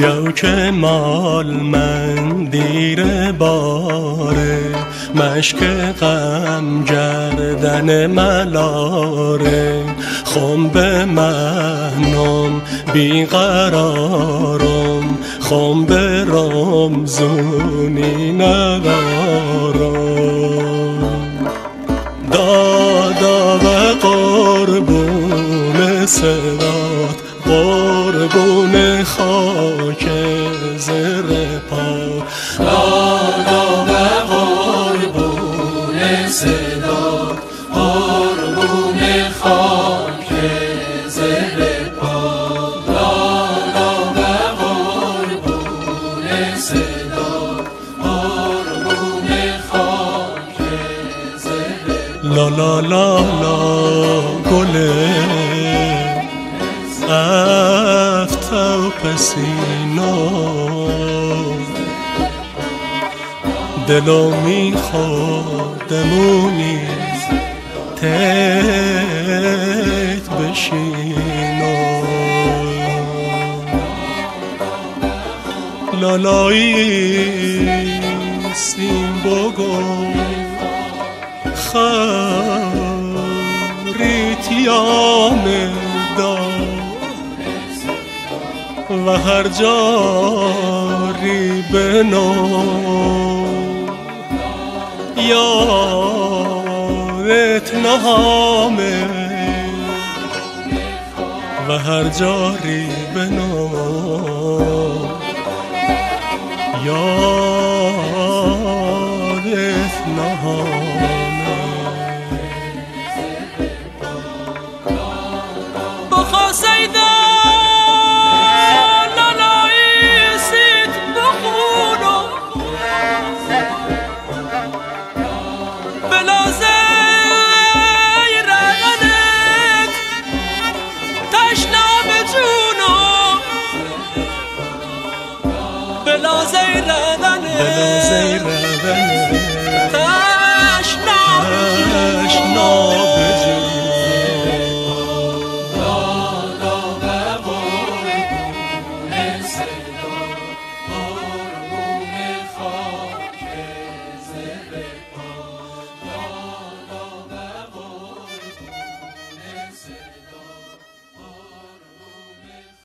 یا که مال من دیر باره مشک غم گردن ملاره خم به مهنم بیقرارم خم به رمزونی ندارم دادا و قربون صدات قربون خاک زر پا دادا و قربون صدات قربون خاک زر پا دادا و قربون صدات قربون خاک زر لا لا لا لا گله افتو پسینا دلو میخوادمونی تیت بشینا لالایی سیم بگو خریتیام دار و هر جاری بنو یادت نهامه و هر جاری بنو یادت نهامه بخواسیده بلا زیرانه